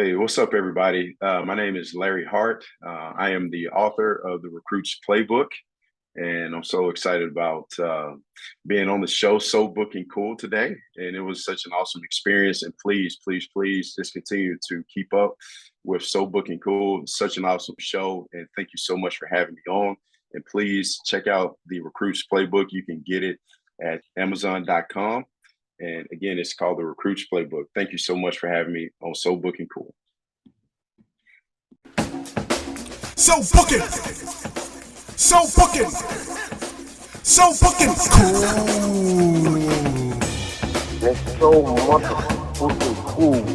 Hey, what's up, everybody? My name is Larry Hart. I am the author of the Recruits Playbook, and I'm so excited about being on the show, So Booking Cool today. And it was such an awesome experience. And please, please, please just continue to keep up with So Booking Cool. It's such an awesome show. And thank you so much for having me on. And please check out the Recruits Playbook. You can get it at Amazon.com. And again, it's called the Recruits Playbook. Thank you so much for having me on So Booking Cool. So booking, so booking, so booking cool. There's so much booking cool.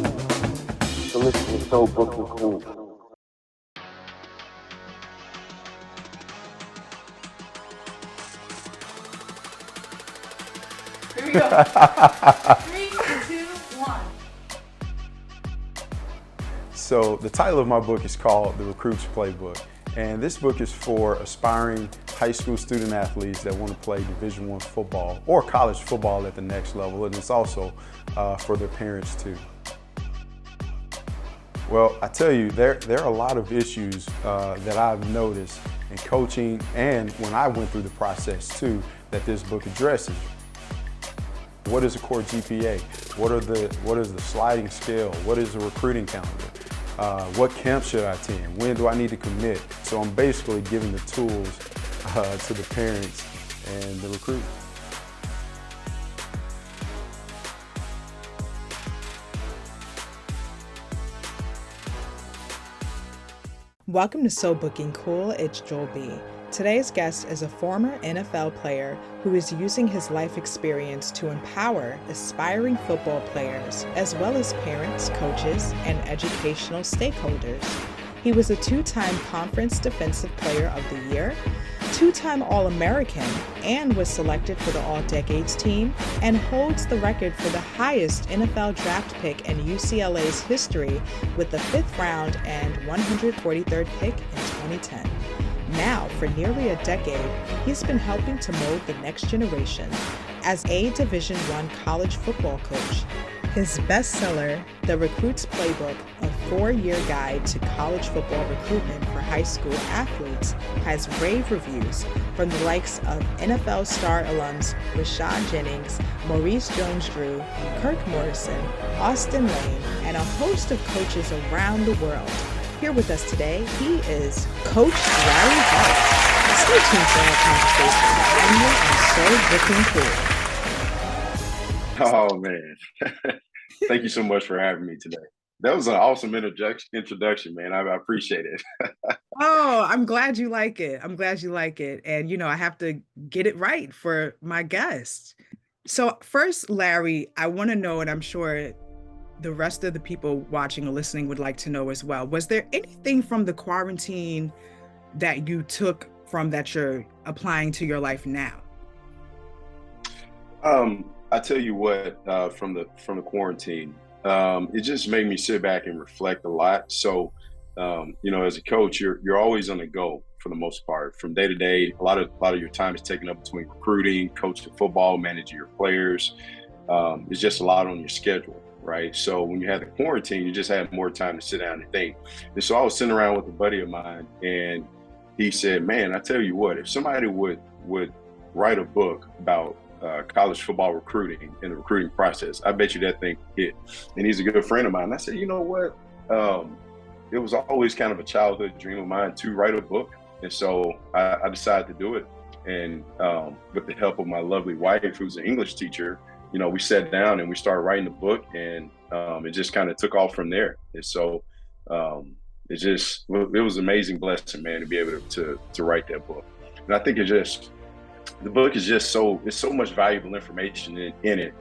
So listen to So Booking Cool. Here we go. 3, 2, 1. So the title of my book is called The Recruits Playbook. And this book is for aspiring high school student athletes that want to play Division I football or college football at the next level. And it's also for their parents too. Well, I tell you, there are a lot of issues that I've noticed in coaching and when I went through the process too, that this book addresses. What is a core GPA? What is the sliding scale? What is the recruiting calendar? What camp should I attend? When do I need to commit? So I'm basically giving the tools to the parents and the recruits. Welcome to So Booking Cool, it's Joel B. Today's guest is a former NFL player who is using his life experience to empower aspiring football players, as well as parents, coaches, and educational stakeholders. He was a 2-time Conference Defensive Player of the Year, 2-time All-American, and was selected for the All-Decades team, and holds the record for the highest NFL draft pick in UCLA's history with the 5th round and 143rd pick in 2010. Now, for nearly a decade, he's been helping to mold the next generation as a Division I college football coach. His bestseller, The Recruits Playbook, a 4-year guide to college football recruitment for high school athletes, has rave reviews from the likes of NFL star alums Rashad Jennings, Maurice Jones-Drew, Kirk Morrison, Austin Lane, and a host of coaches around the world. Here with us today, he is Coach Larry Hart. Stay tuned for our conversation on So Booking Cool. Oh, man. Thank you so much for having me today. That was an awesome introduction, man. I appreciate it. Oh, I'm glad you like it. I'm glad you like it. And, I have to get it right for my guest. So first, Larry, I want to know, and I'm sure the rest of the people watching or listening would like to know as well, was there anything from the quarantine that you took from that you're applying to your life now? I tell you what, from the quarantine, it just made me sit back and reflect a lot. So, as a coach, you're always on the go for the most part, from day to day. A lot of your time is taken up between recruiting, coaching football, managing your players. It's just a lot on your schedule, right? So when you had the quarantine, you just had more time to sit down and think. And so I was sitting around with a buddy of mine, and he said, "Man, I tell you what, if somebody would write a book about college football recruiting and the recruiting process, I bet you that thing hit." And he's a good friend of mine. And I said, "You know what? It was always kind of a childhood dream of mine to write a book." And so I decided to do it. And with the help of my lovely wife, who's an English teacher, we sat down and we started writing the book, and it just kind of took off from there. And so it was an amazing blessing, man, to be able to write that book. And I think the book is just it's so much valuable information in it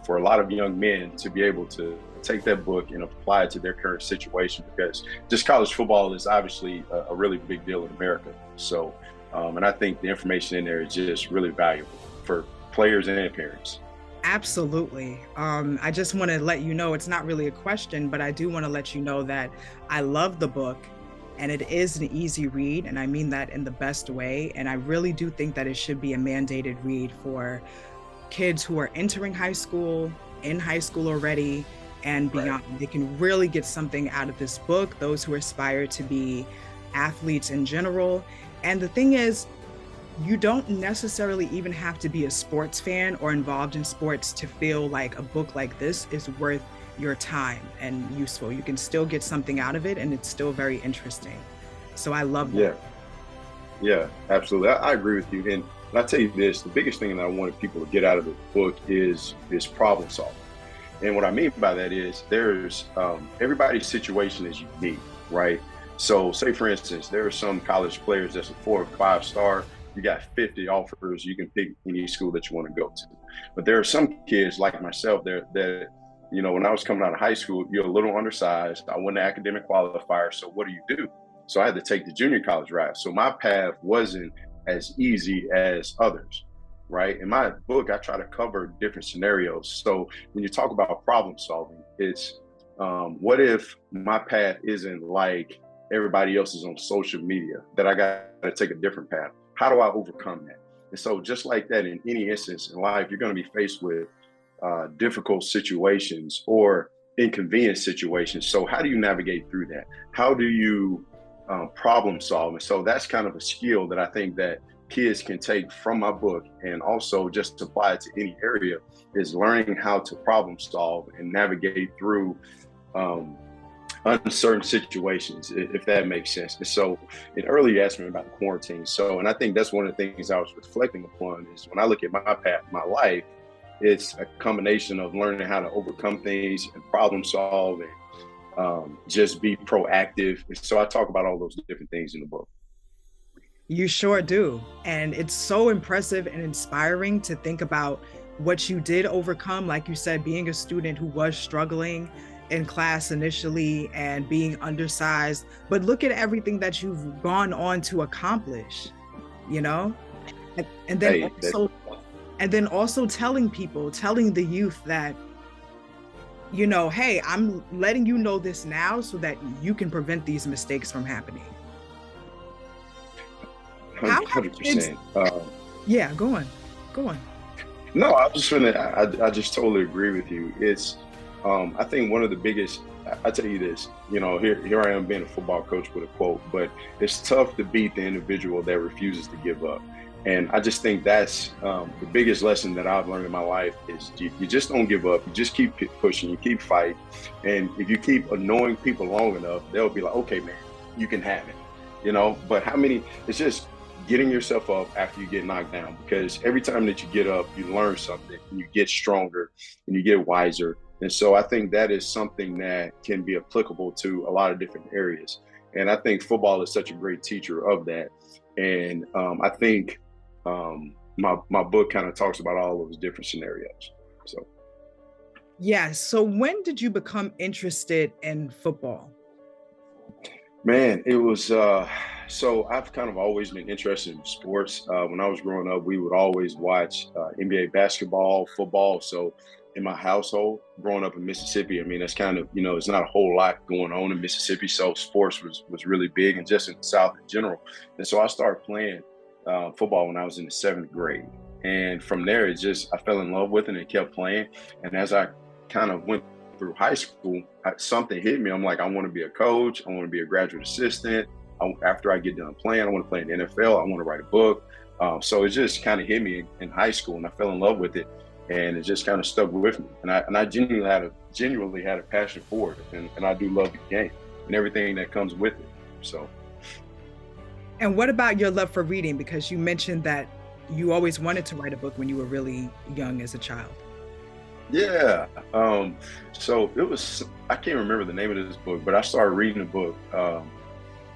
for a lot of young men to be able to take that book and apply it to their current situation, because just college football is obviously a really big deal in America. So, and I think the information in there is just really valuable for players and parents. Absolutely. I just want to let you know, it's not really a question, but I do want to let you know that I love the book, and it is an easy read, and I mean that in the best way. And I really do think that it should be a mandated read for kids who are entering high school, in high school already, and beyond. They can really get something out of this book, those who aspire to be athletes in general. And the thing is, you don't necessarily even have to be a sports fan or involved in sports to feel like a book like this is worth your time and useful. You can still get something out of it, and it's still very interesting. So I love that. Yeah, absolutely. I agree with you. And I tell you this, the biggest thing that I wanted people to get out of the book is problem solving. And what I mean by that is there's everybody's situation is unique, right? So say, for instance, there are some college players that's a 4 or 5 star. You got 50 offers. You can pick any school that you want to go to. But there are some kids like myself that, you know, when I was coming out of high school, you're a little undersized. I wasn't an academic qualifier. So what do? So I had to take the junior college route. So my path wasn't as easy as others, right? In my book, I try to cover different scenarios. So when you talk about problem solving, it's what if my path isn't like everybody else is on social media, that I got to take a different path? How do I overcome that? And so just like that, in any instance in life, you're going to be faced with difficult situations or inconvenient situations. So how do you navigate through that? How do you problem solve? And so that's kind of a skill that I think that kids can take from my book and also just apply it to any area, is learning how to problem solve and navigate through uncertain situations, if that makes sense. And so, and earlier you asked me about the quarantine. So, and I think that's one of the things I was reflecting upon is when I look at my path, my life, it's a combination of learning how to overcome things and problem solve and just be proactive. And so I talk about all those different things in the book. You sure do. And it's so impressive and inspiring to think about what you did overcome. Like you said, being a student who was struggling in class initially and being undersized, but look at everything that you've gone on to accomplish, you know? And then also telling the youth that, you know, hey, I'm letting you know this now so that you can prevent these mistakes from happening. 100%. Yeah, go on. No, I just totally agree with you. It's, I think one of the biggest, I tell you this, you know, here I am being a football coach with a quote, but it's tough to beat the individual that refuses to give up. And I just think that's the biggest lesson that I've learned in my life is you just don't give up. You just keep pushing, you keep fighting. And if you keep annoying people long enough, they'll be like, okay, man, you can have it, you know? But it's just getting yourself up after you get knocked down, because every time that you get up, you learn something and you get stronger and you get wiser. And so I think that is something that can be applicable to a lot of different areas. And I think football is such a great teacher of that. And I think my book kind of talks about all those different scenarios. So. Yeah. So when did you become interested in football? Man, it was, so I've kind of always been interested in sports. When I was growing up, we would always watch NBA basketball, football. So in my household, growing up in Mississippi, I mean, that's kind of, you know, it's not a whole lot going on in Mississippi. So sports was really big, and just in the South in general. And so I started playing football when I was in the 7th grade. And from there, I fell in love with it and kept playing. And as I kind of went through high school, something hit me. I'm like, I want to be a coach. I want to be a graduate assistant. After I get done playing, I want to play in the NFL. I want to write a book. So it just kind of hit me in high school, and I fell in love with it. And it just kind of stuck with me. And I genuinely had a passion for it. And I do love the game and everything that comes with it. So. And what about your love for reading? Because you mentioned that you always wanted to write a book when you were really young as a child. Yeah. So it was, I can't remember the name of this book, but I started reading a book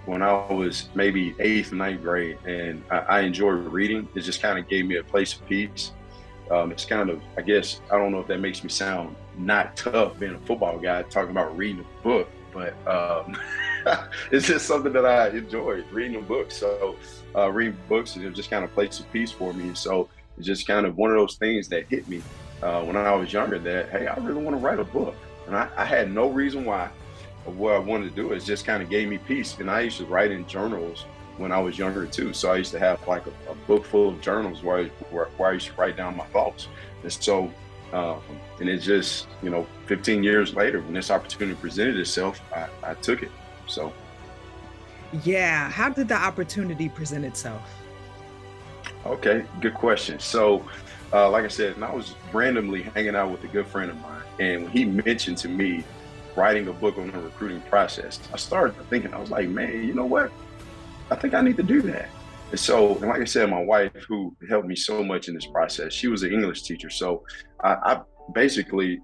when I was maybe 8th, 9th grade. And I enjoyed reading. It just kind of gave me a place of peace. It's kind of, I guess, I don't know if that makes me sound not tough being a football guy talking about reading a book, but it's just something that I enjoy, reading a book. So reading books is just kind of a place of peace for me. So it's just kind of one of those things that hit me when I was younger that, hey, I really want to write a book. And I had no reason why or what I wanted to do. It just kind of gave me peace. And I used to write in journals when I was younger too. So I used to have like a book full of journals where I used to write down my thoughts. And so Um, and it just, 15 years later, when this opportunity presented itself, I took it. So. Yeah. How did the opportunity present itself? Okay, good question. So, like I said, and I was randomly hanging out with a good friend of mine, and when he mentioned to me writing a book on the recruiting process, I started thinking, I was like, man, you know what? I think I need to do that. And like I said, my wife, who helped me so much in this process, she was an English teacher. So I basically,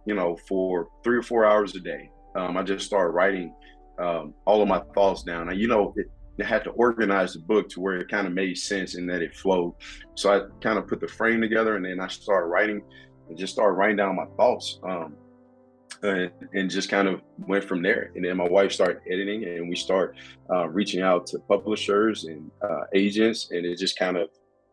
for 3 or 4 hours a day, I just started writing all of my thoughts down. And, I had to organize the book to where it kind of made sense and that it flowed. So I kind of put the frame together, and then I started writing and just started writing down my thoughts. And just kind of went from there. And then my wife started editing, and we start reaching out to publishers and agents, and it just kind of,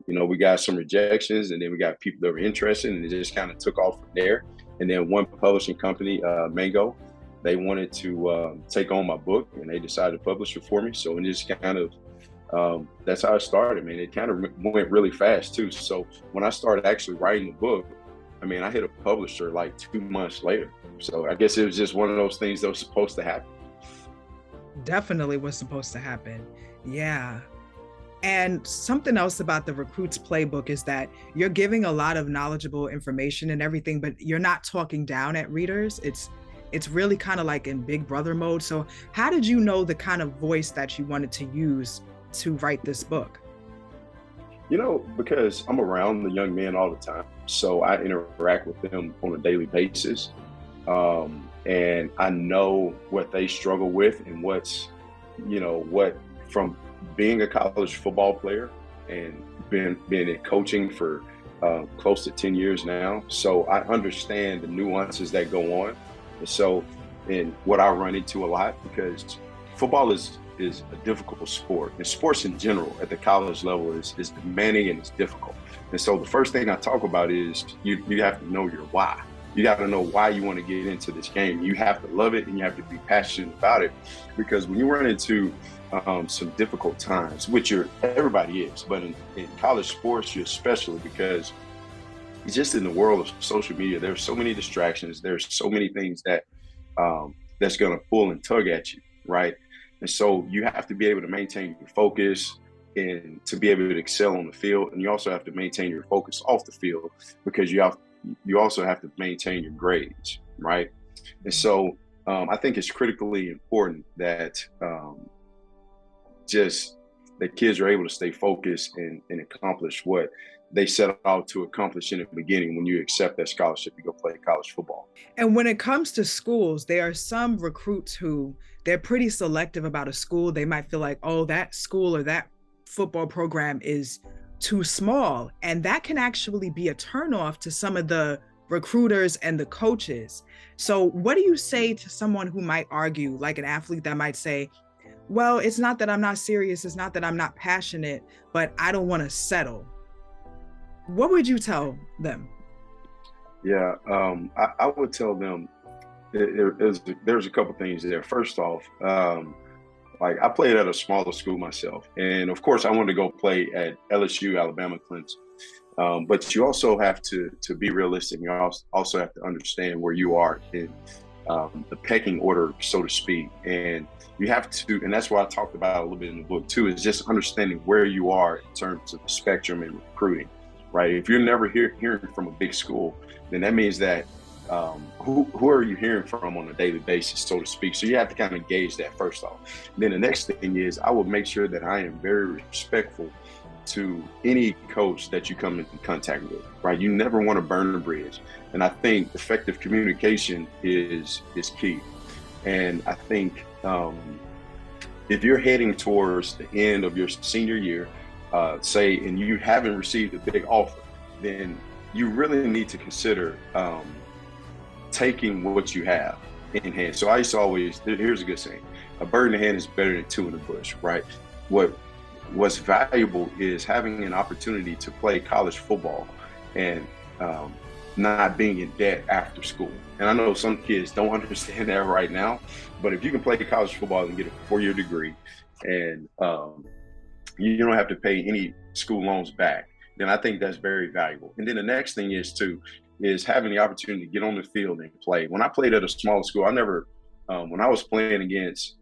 we got some rejections, and then we got people that were interested, and it just kind of took off from there. And then one publishing company, Mango, they wanted to take on my book, and they decided to publish it for me. So it just kind of, that's how it started, man. It kind of went really fast too. So when I started actually writing the book, I hit a publisher like 2 months later. So I guess it was just one of those things that was supposed to happen. Definitely was supposed to happen. Yeah. And something else about the Recruit's Playbook is that you're giving a lot of knowledgeable information and everything, but you're not talking down at readers. It's really kind of like in Big Brother mode. So how did you know the kind of voice that you wanted to use to write this book? Because I'm around the young men all the time. So I interact with them on a daily basis. And I know what they struggle with, and what from being a college football player and being in coaching for close to 10 years now. So I understand the nuances that go on. And what I run into a lot, because football is a difficult sport, and sports in general at the college level is demanding and it's difficult. And so the first thing I talk about is you have to know your why. You got to know why you want to get into this game. You have to love it, and you have to be passionate about it, because when you run into some difficult times, which everybody is, but in college sports, you're especially, because it's just in the world of social media, there's so many distractions. There's so many things that that's going to pull and tug at you, right? And so you have to be able to maintain your focus and to be able to excel on the field. And you also have to maintain your focus off the field, because you also have to maintain your grades, right? And so I think it's critically important that just that kids are able to stay focused and accomplish what they set out to accomplish in the beginning when you accept that scholarship to go play college football. And when it comes to schools, there are some recruits who they're pretty selective about a school. They might feel like, oh, that school or that football program is too small. And that can actually be a turnoff to some of the recruiters and the coaches. So what do you say to someone who might argue, like an athlete that might say, well, it's not that I'm not serious, it's not that I'm not passionate, but I don't want to settle? What would you tell them? Yeah, I would tell them there's a couple things there. First off, like I played at a smaller school myself, and of course I wanted to go play at LSU, Alabama, Clemson. But you also have to be realistic. You also have to understand where you are in the pecking order, so to speak. And you have to, and that's what I talked about a little bit in the book too, is just understanding where you are in terms of the spectrum in recruiting, right? If you're never hearing from a big school, then that means that who are you hearing from on a daily basis, so to speak? So you have to kind of gauge that first off. Then the next thing is I will make sure that I am very respectful to any coach that you come into contact with, right? You never want to burn a bridge. And I think effective communication is key. And I think if you're heading towards the end of your senior year, say, and you haven't received a big offer, then you really need to consider taking what you have in hand. So I used to always, here's a good saying, a bird in the hand is better than two in the bush, right? What's valuable is having an opportunity to play college football and not being in debt after school. And I know some kids don't understand that right now, but if you can play college football and get a 4-year degree and you don't have to pay any school loans back, then I think that's very valuable. And then the next thing is to, is having the opportunity to get on the field and play. When I played at a smaller school, I never, when I was playing against,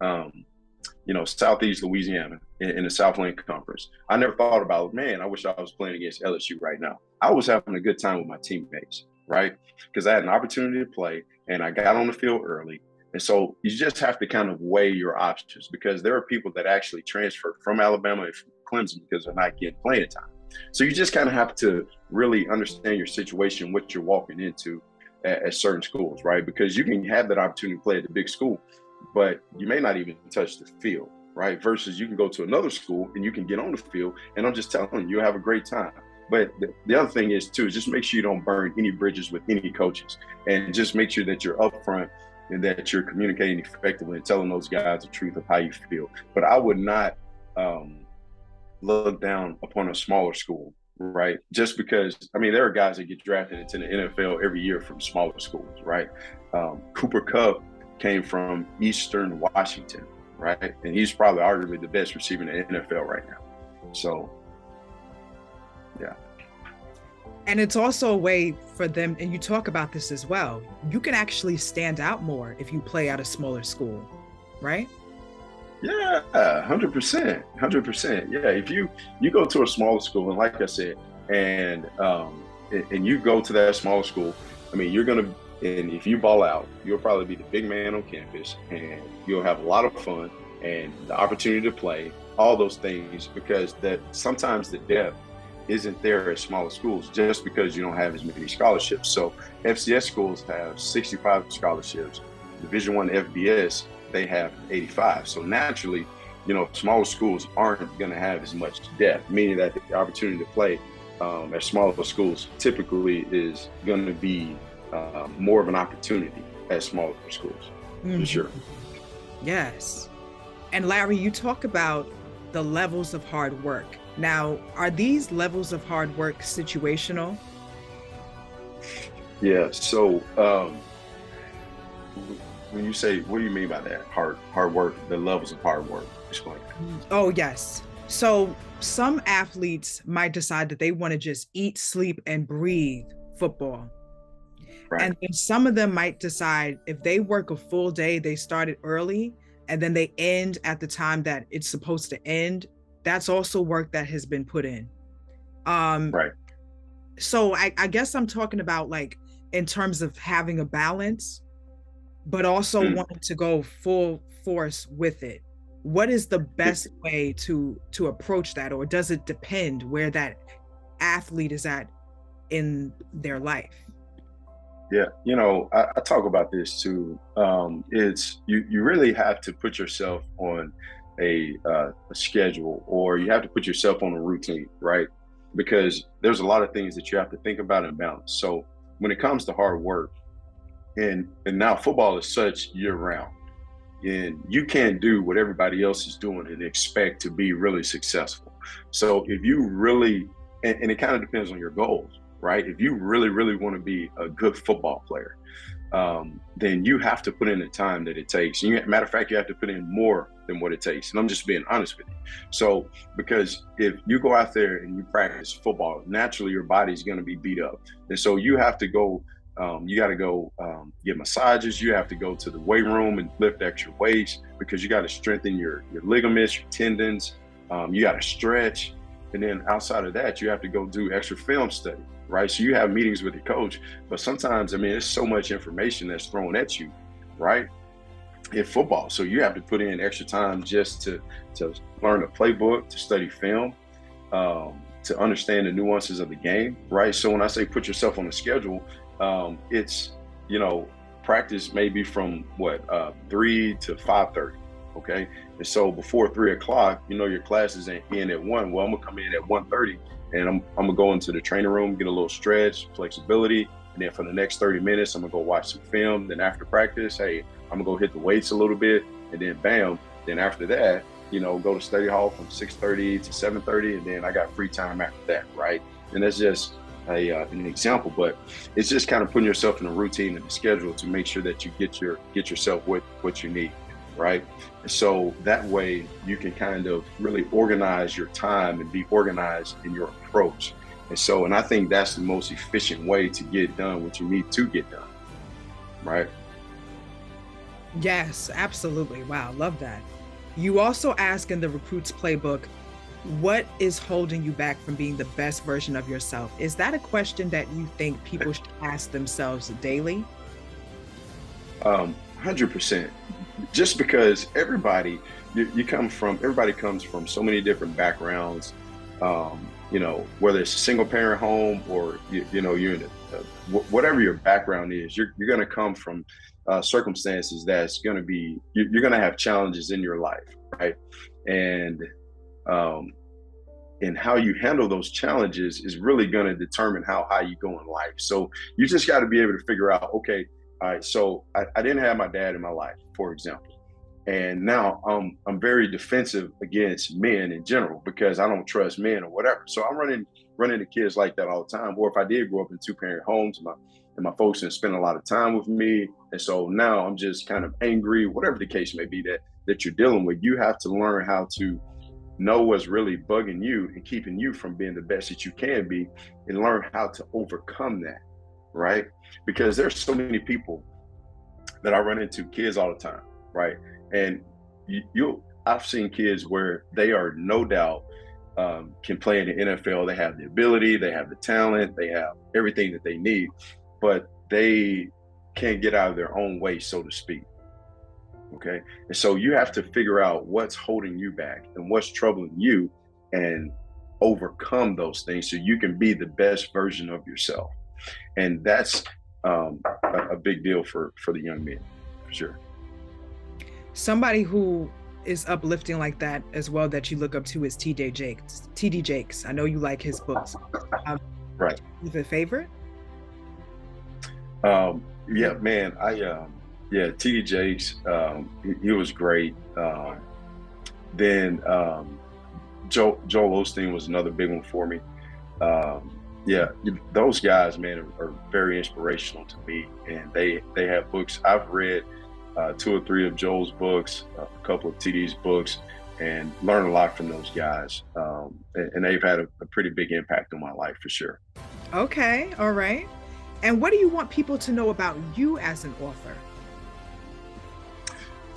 Southeast Louisiana in the Southland Conference, I never thought about, man, I wish I was playing against LSU right now. I was having a good time with my teammates, right? Because I had an opportunity to play and I got on the field early. And so you just have to kind of weigh your options, because there are people that actually transfer from Alabama and from Clemson because they're not getting playing time. So you just kind of have to really understand your situation, what you're walking into at certain schools, right? Because you can have that opportunity to play at the big school, but you may not even touch the field, right? Versus you can go to another school and you can get on the field, and I'm just telling you, you'll have a great time. But the other thing is too, just make sure you don't burn any bridges with any coaches, and just make sure that you're upfront and that you're communicating effectively and telling those guys the truth of how you feel. But I would not look down upon a smaller school, right? Just because, there are guys that get drafted into the NFL every year from smaller schools, right? Cooper Kupp came from Eastern Washington, right? And he's probably arguably the best receiver in the NFL right now. So, yeah. And it's also a way for them, and you talk about this as well, you can actually stand out more if you play at a smaller school, right? Yeah, 100%, 100%. Yeah, if you go to a smaller school, and like I said, and you go to that smaller school, and if you ball out, you'll probably be the big man on campus, and you'll have a lot of fun and the opportunity to play, all those things, because that sometimes the depth isn't there at smaller schools just because you don't have as many scholarships. So FCS schools have 65 scholarships. Division I FBS, they have 85. So naturally, smaller schools aren't going to have as much depth, meaning that the opportunity to play at smaller schools typically is going to be more of an opportunity at smaller schools, for sure. Yes. And Larry, you talk about the levels of hard work. Now, are these levels of hard work situational? Yeah. So when you say, what do you mean by that? Hard work, the levels of hard work. Explain. Oh, yes. So some athletes might decide that they want to just eat, sleep, and breathe football. Right. And then some of them might decide if they work a full day, they started early, and then they end at the time that it's supposed to end. That's also work that has been put in. Right. So I guess I'm talking about, like, in terms of having a balance, but also wanting to go full force with it. What is the best way to approach that? Or does it depend where that athlete is at in their life? Yeah, I talk about this too. It's you really have to put yourself on a schedule, or you have to put yourself on a routine, right? Because there's a lot of things that you have to think about and balance. So when it comes to hard work, and now football is such year round, and you can't do what everybody else is doing and expect to be really successful. So if you really, and it kind of depends on your goals, right? If you really, really want to be a good football player, then you have to put in the time that it takes. Matter of fact, you have to put in more than what it takes. And I'm just being honest with you. So, because if you go out there and you practice football, naturally your body's going to be beat up. And so you have to go, you got to go get massages. You have to go to the weight room and lift extra weights, because you got to strengthen your ligaments, your tendons. You got to stretch. And then outside of that, you have to go do extra film study, right? So you have meetings with your coach, but sometimes, there's so much information that's thrown at you, right? In football. So you have to put in extra time just to learn a playbook, to study film, to understand the nuances of the game, right? So when I say put yourself on a schedule, it's, practice maybe from 3 to 5:30. Okay. And so before 3 o'clock, your classes ain't in at 1. Well, I'm gonna come in at 1:30, and I'm gonna go into the training room, get a little stretch, flexibility. And then for the next 30 minutes, I'm gonna go watch some film. Then after practice, hey, I'm gonna go hit the weights a little bit, and then bam. Then after that, go to study hall from 6:30 to 7:30, and then I got free time after that, right? And that's just an example, but it's just kind of putting yourself in a routine and a schedule to make sure that you get yourself what you need, right? And so that way you can kind of really organize your time and be organized in your approach. And I think that's the most efficient way to get done what you need to get done, right? Yes, absolutely. Wow, love that. You also ask in the Recruit's Playbook, what is holding you back from being the best version of yourself? Is that a question that you think people should ask themselves daily? 100%. Just because everybody comes from so many different backgrounds, whether it's a single parent home or, you're in whatever your background is, you're going to come from circumstances that's going to be, you're going to have challenges in your life, right? And how you handle those challenges is really going to determine how high you go in life. So you just got to be able to figure out, okay, all right, so I didn't have my dad in my life, for example. And now I'm very defensive against men in general because I don't trust men or whatever. So I'm running into kids like that all the time. Or if I did grow up in 2-parent homes, and my folks didn't spend a lot of time with me, and so now I'm just kind of angry, whatever the case may be that you're dealing with. You have to learn how to know what's really bugging you and keeping you from being the best that you can be, and learn how to overcome that, right? Because there's so many people that I run into, kids all the time, right? And I've seen kids where they are no doubt can play in the NFL. They have the ability, they have the talent, they have everything that they need, but they can't get out of their own way, so to speak. Okay. And so you have to figure out what's holding you back and what's troubling you and overcome those things so you can be the best version of yourself. And that's a big deal for the young men, for sure. Somebody who is uplifting like that as well that you look up to is TD Jakes. I know you like his books. Right. You have a favorite? Yeah, man. TD Jakes, he was great. Then Joel Osteen was another big one for me. Those guys, man, are very inspirational to me, and they have books. I've read 2 or 3 of Joel's books, a couple of TD's books, and learned a lot from those guys. And they've had a pretty big impact on my life, for sure. Okay, all right. And what do you want people to know about you as an author?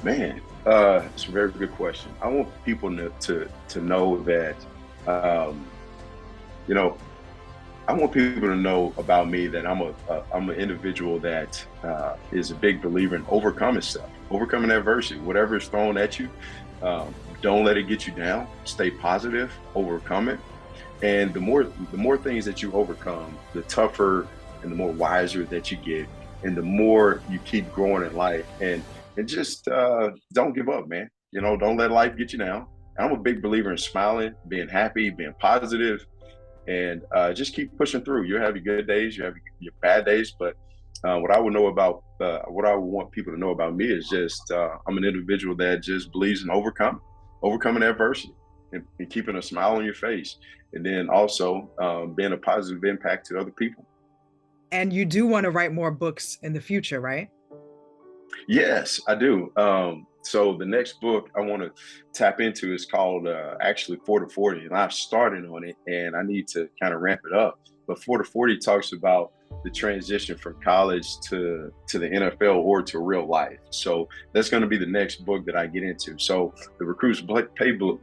Man, it's a very good question. I want people to know that, I want people to know about me that I'm an individual that is a big believer in overcoming stuff, overcoming adversity, whatever is thrown at you. Don't let it get you down. Stay positive, overcome it. And the more things that you overcome, the tougher and the more wiser that you get, and the more you keep growing in life. And just don't give up, man. Don't let life get you down. I'm a big believer in smiling, being happy, being positive, and just keep pushing through. You'll have your good days, you have your bad days, but what I would want people to know about me is just I'm an individual that just believes in overcoming adversity and keeping a smile on your face, and then also being a positive impact to other people. And you do want to write more books in the future, right? Yes, I do. So the next book I want to tap into is called actually 4 to 40, and I've started on it, and I need to kind of ramp it up. But 4 to 40 talks about the transition from college to the NFL or to real life. So that's going to be the next book that I get into. So the Recruit's Playbook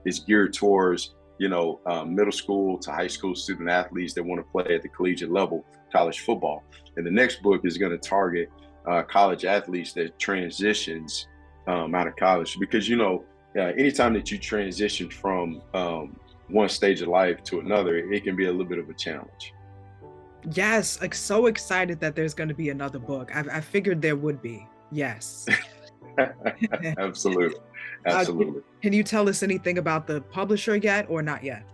is geared towards middle school to high school student athletes that want to play at the collegiate level, college football. And the next book is going to target college athletes that transitions out of college, because anytime that you transition from one stage of life to another, it can be a little bit of a challenge. Yes, like so excited that there's going to be another book. I figured there would be. Yes. Absolutely. Can you tell us anything about the publisher yet, or not yet?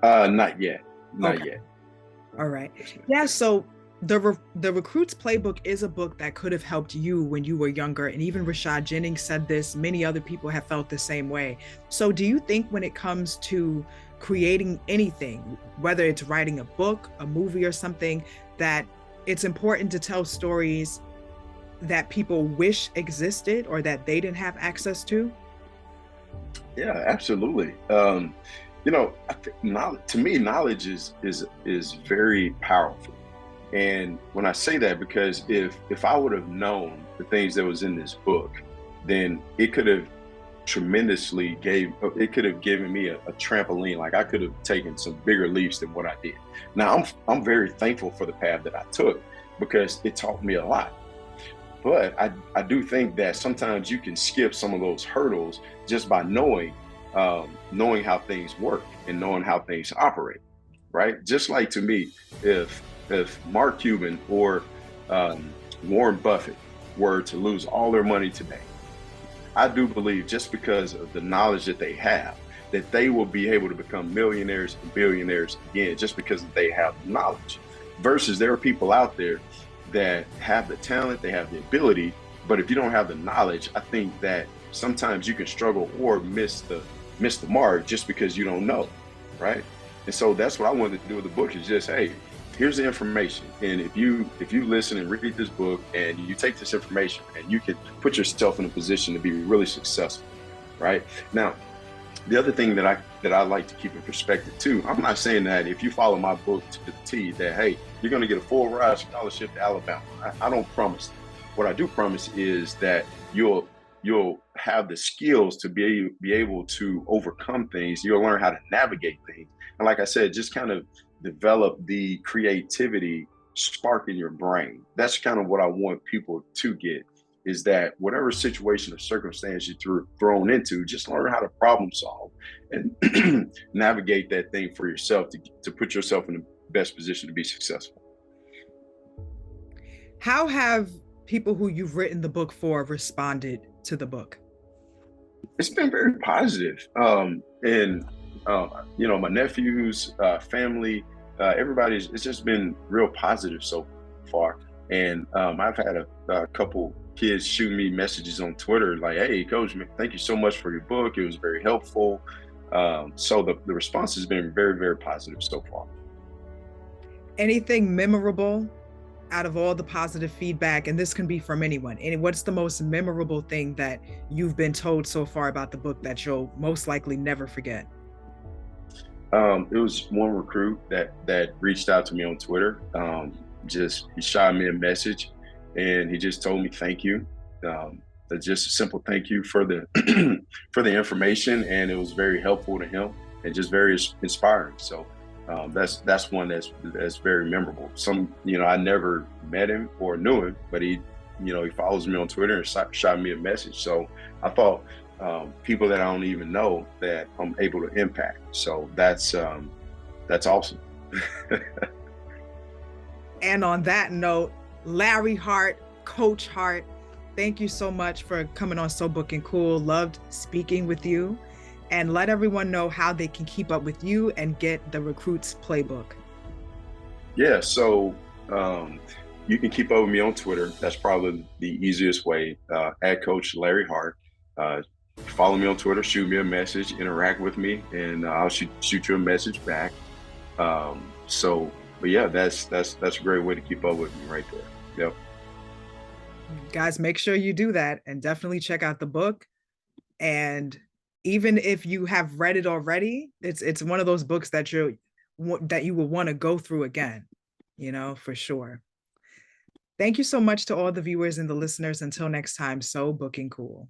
Not yet. All right. Yeah. So the Recruit's Playbook is a book that could have helped you when you were younger, and even Rashad Jennings said this. Many other people have felt the same way. So do you think when it comes to creating anything, whether it's writing a book, a movie, or something, that it's important to tell stories that people wish existed or that they didn't have access to? Yeah, absolutely. You know, I think knowledge, to me, knowledge is very powerful. And when I say that, because if I would have known the things that was in this book, then it could have tremendously gave it could have given me a trampoline. Like I could have taken some bigger leaps than what I did. Now I'm very thankful for the path that I took because it taught me a lot. But I do think that sometimes you can skip some of those hurdles just by knowing how things work and knowing how things operate, right? Just like to me, if Mark Cuban or Warren Buffett were to lose all their money today, I do believe just because of the knowledge that they have, that they will be able to become millionaires and billionaires again, just because they have the knowledge. Versus there are people out there that have the talent, they have the ability, but if you don't have the knowledge, I think that sometimes you can struggle or miss the mark just because you don't know, right? And so that's what I wanted to do with the book is just, hey, here's the information. And if you listen and read this book and you take this information and you can put yourself in a position to be really successful, right? Now, the other thing that I like to keep in perspective too, I'm not saying that if you follow my book to the T that, hey, you're going to get a full ride scholarship to Alabama. I don't promise that. What I do promise is that you'll have the skills to be able to overcome things. You'll learn how to navigate things. And like I said, just kind of develop the creativity spark in your brain. That's kind of what I want people to get, is that whatever situation or circumstance you're thrown into, just learn how to problem solve and navigate that thing for yourself to put yourself in the best position to be successful. How have people who you've written the book for responded to the book? It's been very positive. And you know, my nephews, family, everybody's, it's just been real positive so far. And I've had a couple kids shoot me messages on Twitter like, hey, coach, man, thank you so much for your book. It was very helpful. So the response has been very, very positive so far. Anything memorable out of all the positive feedback? And this can be from anyone. And what's the most memorable thing that you've been told so far about the book that you'll most likely never forget? It was one recruit that reached out to me on Twitter. He shot me a message and he just told me thank you. Just a simple thank you for the for the information, and it was very helpful to him and just very inspiring. So that's one that's very memorable. I never met him or knew him, but he follows me on Twitter and shot me a message. So I thought people that I don't even know that I'm able to impact. So that's awesome. And on that note, Larry Hart, Coach Hart, thank you so much for coming on So Booking Cool. Loved speaking with you. And let everyone know how they can keep up with you and get the Recruits Playbook. Yeah, so you can keep up with me on Twitter. That's probably the easiest way, at Coach Larry Hart. Follow me on Twitter, shoot me a message, interact with me, and I'll shoot you a message back. But yeah, that's a great way to keep up with me right there. Yep. Guys, make sure you do that and definitely check out the book. And even if you have read it already, it's one of those books that you will want to go through again, for sure. Thank you so much to all the viewers and the listeners. Until next time, So Booking Cool.